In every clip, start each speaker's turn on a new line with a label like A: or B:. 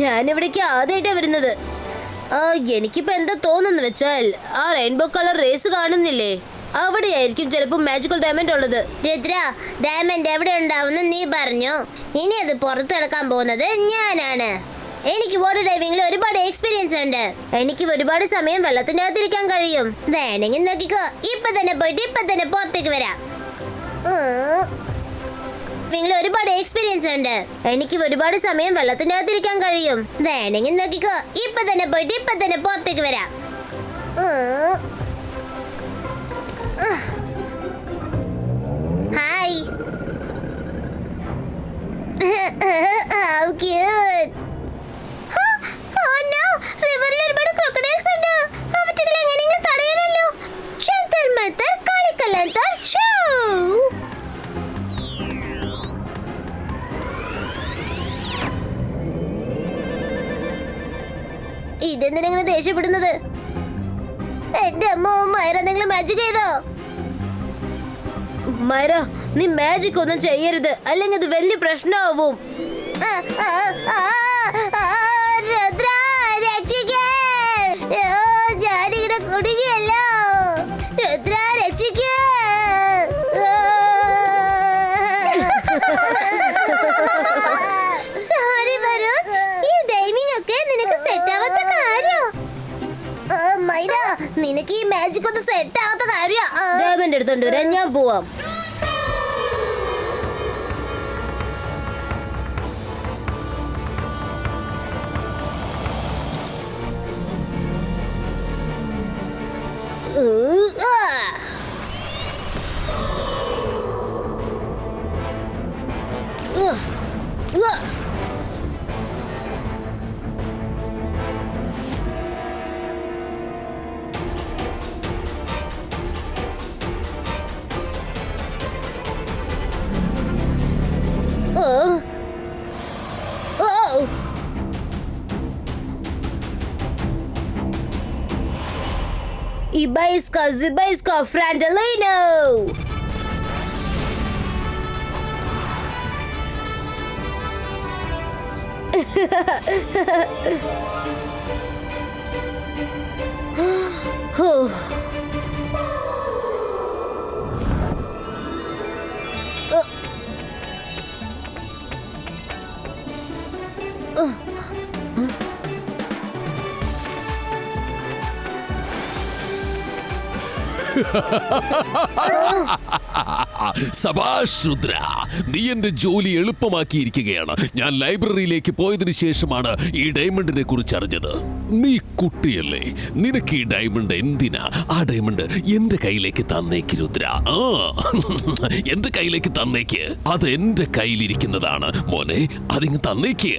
A: ഞാനിവിടേക്ക് ആദ്യമായിട്ടാ വരുന്നത്. എനിക്കിപ്പോ എന്താ തോന്നുന്നു വെച്ചാൽ ആ റെയിൻബോ കളർ റേസ് കാണുന്നില്ലേ, അവിടെയായിരിക്കും ചിലപ്പോ മാജിക്കൽ ഡയമണ്ട് ഉള്ളത്.
B: രുദ്ര, ഡയമണ്ട് എവിടെ ഉണ്ടാവുന്നു നീ പറഞ്ഞു. ഇനി അത് പുറത്തെടുക്കാൻ പോകുന്നത് ഞാനാണ്. എനിക്ക് വാട്ടർ ഡൈവിംഗിൽ ഒരുപാട് എക്സ്പീരിയൻസ് ഉണ്ട്. എനിക്ക് ഒരുപാട് സമയം വെള്ളത്തിനകത്തിരിക്കാൻ കഴിയും. വേണമെങ്കിൽ നോക്കിക്കോ, ഇപ്പൊ തന്നെ പോയിട്ട് ഇപ്പൊ തന്നെ പുറത്തേക്ക് വരാം. ഒരുപാട് എക്സ്പീരിയൻസ് ഉണ്ട്. എനിക്ക് ഒരുപാട് സമയം വെള്ളത്തിനകത്തിരിക്കാൻ കഴിയും. വേണമെങ്കിൽ നോക്കിക്കോ, ഇപ്പൊ തന്നെ പോയിട്ട് ഇപ്പൊ തന്നെ പുറത്തേക്ക് വരാം. Hi. How cute. Oh no, റിവറിൽ ഒരുപാട് ക്രോക്കഡൈൽസ് ഉണ്ട്. അവറ്റകളെ എങ്ങനെയെങ്കിലും തടയണല്ലോ. ചന്തർ മന്തർ കളിക്കല്ലന്തർ ചൂ. ഇതെന്തിനെങ്ങനെ ദേഷ്യപ്പെടുന്നത്? എന്റെ അമ്മ, മൈറ എന്തെങ്കിലും മാജിക് ചെയ്തോ?
A: മൈറ, നീ മാജിക് ഒന്നും ചെയ്യരുത്, അല്ലെങ്കിൽ അത് വലിയ പ്രശ്നമാവും.
B: രുദ്ര, രക്ഷിക്കേ. ഞാനിങ്ങനെ കുടുങ്ങിയല്ലോ. രുദ്ര, രക്ഷിക്കേ. സോറി വരുൺ, ഈ ഡൈവിംഗ് ഒക്കെ നിനക്ക് സെറ്റ് ആവാത്ത കാര്യോ? മൈര, നിനക്ക് ഈ മാജിക് ഒന്നും സെറ്റ് ആവാത്ത കാര്യോ?
A: ഡയമണ്ട് എടുത്തോണ്ട് വരാൻ ഞാൻ പോവാം. Ibaiska, Zibaiska, Frandolino!
C: സബാഷ് രുദ്ര, നീ എന്റെ ജോലി എളുപ്പമാക്കിയിരിക്കുകയാണ്. ഞാൻ ലൈബ്രറിയിലേക്ക് പോയതിനു ശേഷമാണ് ഈ ഡയമണ്ടിനെ കുറിച്ച് അറിഞ്ഞത്. നീ കുട്ടിയല്ലേ, നിനക്ക് ഈ ഡയമണ്ട് എന്തിനാ? ആ ഡയമണ്ട് എന്റെ കയ്യിലേക്ക് തന്നേക്ക് രുദ്ര. എന്റെ കയ്യിലേക്ക് തന്നേക്ക്, അത് എന്റെ കയ്യിലിരിക്കുന്നതാണ് മോനെ, അതിങ്ങ് തന്നേക്ക്.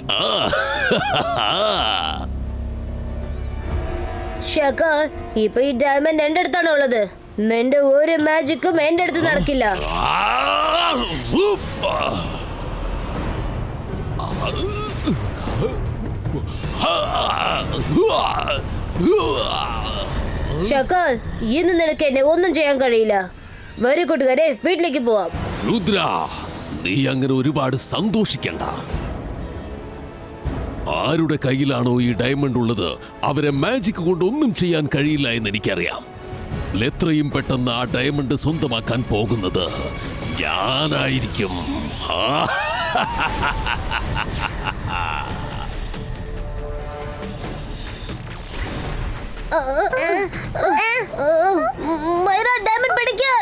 A: ശേഖർ, ഇപ്പൊ ഈ ഡയമണ്ട് എന്റെ അടുത്താണോ ഉള്ളത്? നിന്റെ ഒരു മാജിക്കും എന്റെ അടുത്ത് നടക്കില്ല. ശേഖർ, ഇന്ന് നിനക്ക് എന്നെ ഒന്നും ചെയ്യാൻ കഴിയില്ല. വരൂ കൂട്ടുകാരെ, വീട്ടിലേക്ക് പോവാം.
C: രുദ്ര, നീ അങ്ങനെ ഒരുപാട് സന്തോഷിക്കണ്ട. ആരുടെ കയ്യിലാണോ ഈ ഡയമണ്ട് ഉള്ളത്, അവരെ മാജിക് കൊണ്ട് ഒന്നും ചെയ്യാൻ കഴിയില്ല എന്ന് എനിക്കറിയാം. എത്രയും പെട്ടെന്ന് ആ ഡയമണ്ട് സ്വന്തമാക്കാൻ പോകുന്നത് ഞാനായിരിക്കും.
B: മൈറ, ഡയമണ്ട് പിടിക്ക്.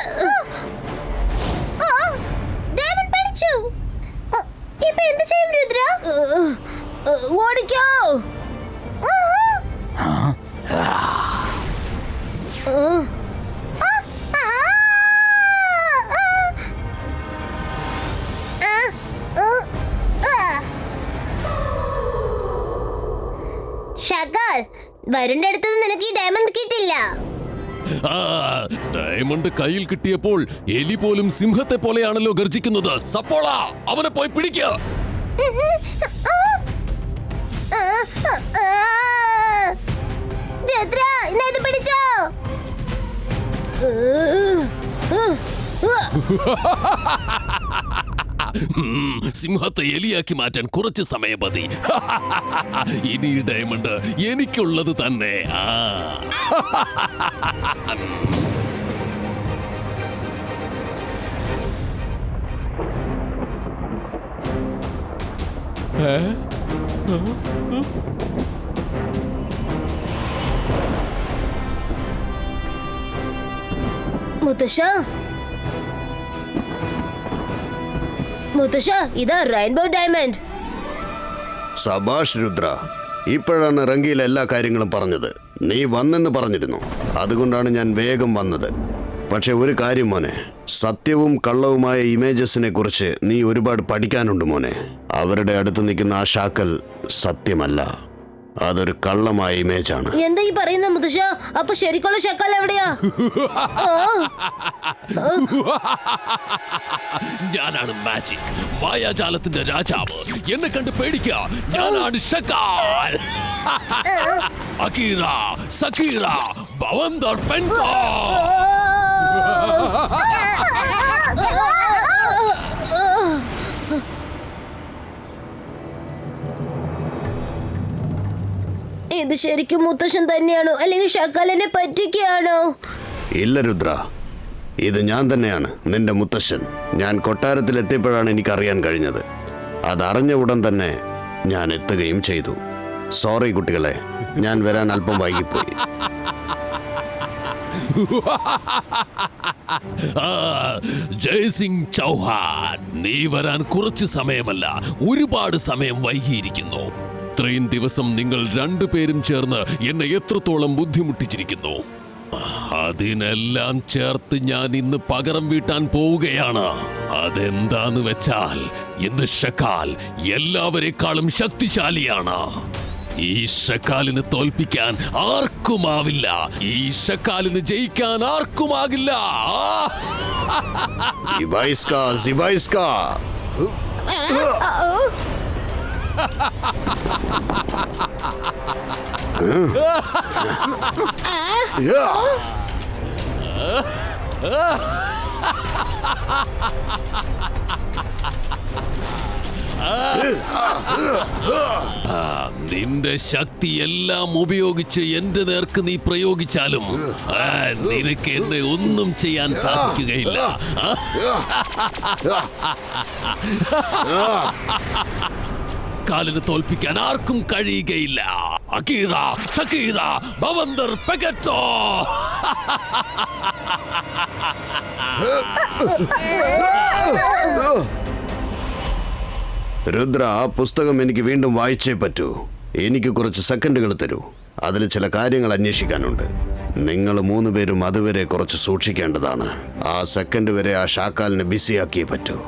B: ഡയമണ്ട് പിടിച്ചു. ഇപ്പൊ എന്ത് ചെയ്യും രുദ്ര?
A: ഓടിക്കോ.
B: ശകൽ, വരുണിന്റെ അടുത്ത് നിനക്ക് ഈ ഡയമണ്ട് കിട്ടില്ല.
C: ഡയമണ്ട് കയ്യിൽ കിട്ടിയപ്പോൾ എലി പോലും സിംഹത്തെ പോലെയാണല്ലോ ഗർജിക്കുന്നത്. സപ്പോള, അവനെ പോയി പിടിക്കുക.
B: രുദ്ര, ഇത് പിടിച്ചോ.
C: സിംഹത്തെ എലിയാക്കി മാറ്റാൻ കുറച്ച് സമയം മതി. ഇനി ഈ ഡയമണ്ട് എനിക്കുള്ളത് തന്നെ.
A: മുത്തശ്ശ, മുത്തശ്ശ, ഇതാ റെയിൻബോ ഡയമണ്ട്.
D: സബാഷ് രുദ്ര, ഇപ്പോഴാണ് റംഗീല എല്ലാ കാര്യങ്ങളും പറഞ്ഞത്. നീ വന്നെന്ന് പറഞ്ഞിരുന്നു, അതുകൊണ്ടാണ് ഞാൻ വേഗം വന്നത്. പക്ഷെ ഒരു കാര്യം മോനെ, സത്യവും കള്ളവുമായ ഇമേജസിനെ കുറിച്ച് നീ ഒരുപാട് പഠിക്കാനുണ്ട് മോനെ. അവരുടെ അടുത്ത് നിൽക്കുന്ന ആ ഷാക്കൽ സത്യമല്ല, അതൊരു കള്ളമായ ഇമേജാണ്.
A: എന്താ ഈ പറയുന്ന മുത്തശ്ശ? അപ്പൊ ശരിക്കുള്ള ഷക്കാൽ എവിടെയാ?
C: ഞാനാണ് മാജിക്, മായാജാലത്തിന്റെ രാജാവ്. എന്നെ കണ്ട് പേടിക്കുക, ഞാനാണ് ഷക്കാൽ. അകീറ, സക്കീറ, ഭവന്തർ പെൻകോ.
A: ഇത് ശരിക്കും മുത്തശ്ശൻ തന്നെയാണോ, അല്ലെങ്കിൽ ഷക്കാലിനെ പറ്റിക്കുകയാണോ?
D: ഇല്ല രുദ്ര, ഇത് ഞാൻ തന്നെയാണ്, നിന്റെ മുത്തശ്ശൻ. ഞാൻ കൊട്ടാരത്തിൽ എത്തിയപ്പോഴാണ് എനിക്കറിയാൻ കഴിഞ്ഞത്. അതറിഞ്ഞ ഉടൻ തന്നെ ഞാൻ എത്തുകയും ചെയ്തു. സോറി കുട്ടികളെ, ഞാൻ വരാൻ അല്പം വൈകിപ്പോയി.
C: ജയ്സിംഗ് ചൗഹാൻ, നീ വരാൻ കുറച്ച് സമയമല്ല, ഒരുപാട് സമയം വൈകിയിരിക്കുന്നു. ഇത്രയും ദിവസം നിങ്ങൾ രണ്ടുപേരും ചേർന്ന് എന്നെ എത്രത്തോളം ബുദ്ധിമുട്ടിച്ചിരിക്കുന്നു. അതിനെല്ലാം ചേർത്ത് ഞാൻ ഇന്ന് പകരം വീട്ടാൻ പോവുകയാണ്. അതെന്താന്ന് വെച്ചാൽ ഇന്ന് ഷക്കാൽ എല്ലാവരെക്കാളും ശക്തിശാലിയാണ്. ഈ ഷക്കാലിന് തോൽപ്പിക്കാൻ ആർക്കുമാവില്ല. ഈ ഷക്കാലിന് ജയിക്കാൻ ആർക്കുമാകില്ല.
D: സിബൈസ്ക, സിബൈസ്ക.
C: നിന്റെ ശക്തി എല്ലാം ഉപയോഗിച്ച് എന്റെ നേർക്ക് നീ പ്രയോഗിച്ചാലും നിനക്ക് എന്നെ ഒന്നും ചെയ്യാൻ സാധിക്കുകയില്ല. കാലിന് തോൽപ്പിക്കാൻ ആർക്കും കഴിയുകയില്ല. അകീറ, ഷക്കീറ, ഭവന്തർ പെഗറ്റോ.
D: രുദ്ര, ആ പുസ്തകം എനിക്ക് വീണ്ടും വായിച്ചേ പറ്റൂ. എനിക്ക് കുറച്ച് സെക്കൻഡുകൾ തരൂ. അതിൽ ചില കാര്യങ്ങൾ അന്വേഷിക്കാനുണ്ട്. നിങ്ങൾ 3 പേരും അതുവരെ കുറച്ച് സൂക്ഷിക്കേണ്ടതാണ്. ആ സെക്കൻഡ് വരെ ആ ഷാക്കാലിനെ ബിസിയാക്കിയേ പറ്റൂ.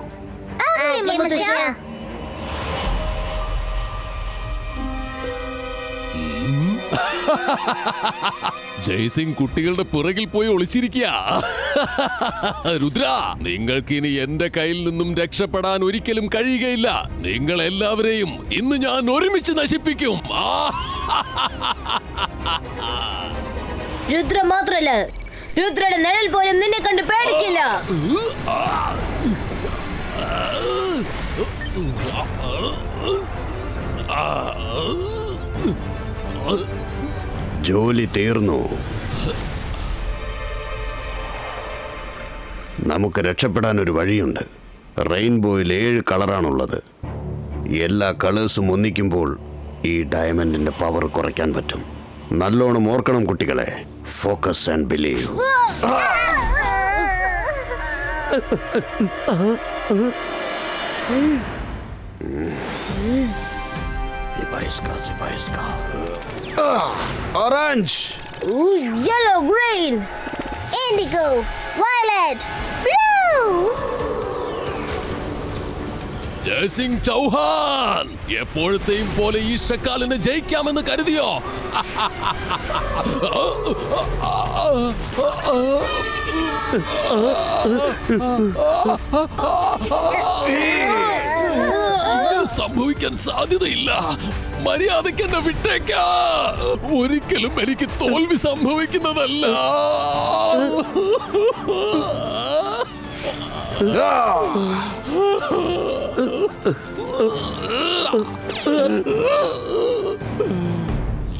C: ജയ്സിംഗ് കുട്ടികളുടെ പുറകിൽ പോയി ഒളിച്ചിരിക്കുക. രുദ്ര, നിങ്ങൾക്ക് ഇനി എന്റെ കയ്യിൽ നിന്നും രക്ഷപ്പെടാൻ ഒരിക്കലും കഴിയുകയില്ല. നിങ്ങൾ എല്ലാവരെയും ഇന്ന് ഞാൻ ഒരുമിച്ച് നശിപ്പിക്കും.
A: രുദ്ര മാത്രല്ല, രുദ്രയുടെ നിഴൽ പോലും നിന്നെ കണ്ട് പേടിക്കില്ല.
D: ജോലി തീർന്നു. നമുക്ക് രക്ഷപ്പെടാൻ ഒരു വഴിയുണ്ട്. റെയിൻബോയിൽ 7 കളറാണുള്ളത്. എല്ലാ കളേഴ്സും ഒന്നിക്കുമ്പോൾ ഈ ഡയമണ്ടിന്റെ പവർ കുറയ്ക്കാൻ പറ്റും. നല്ലോണം ഓർക്കണം കുട്ടികളെ. Focus and believe. Orange,
A: Yellow, green,
B: Indigo, violet, blue.
C: Jaisingh Chauhan, എപ്പോഴത്തെയും പോലെ ഈ ഷക്കാലിനെ ജയിക്കാമെന്ന് കരുതിയോ? സംഭവിക്കാൻ സാധ്യതയില്ല. മര്യാദയ്ക്ക് എന്നെ വിട്ടേക്ക. ഒരിക്കലും എനിക്ക് തോൽവി സംഭവിക്കുന്നതല്ല.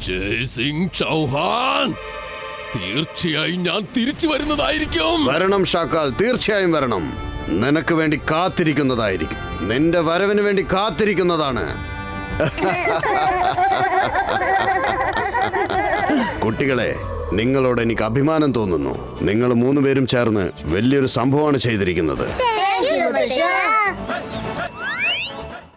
C: ജയ് സിംഗ് ചൗഹാൻ, തീർച്ചയായും ഞാൻ തിരിച്ചു വരുന്നതായിരിക്കും.
D: വരണം ഷാക്കാൽ, തീർച്ചയായും വരണം. നിനക്ക് വേണ്ടി കാത്തിരിക്കുന്നതായിരിക്കും. നിന്റെ വരവിന് വേണ്ടി കാത്തിരിക്കുന്നതാണ്. കുട്ടികളെ, നിങ്ങളോട് എനിക്ക് അഭിമാനം തോന്നുന്നു. നിങ്ങൾ 3 പേരും ചേർന്ന് വലിയൊരു സംഭവമാണ് ചെയ്തിരിക്കുന്നത്.
B: Thank you, Basha.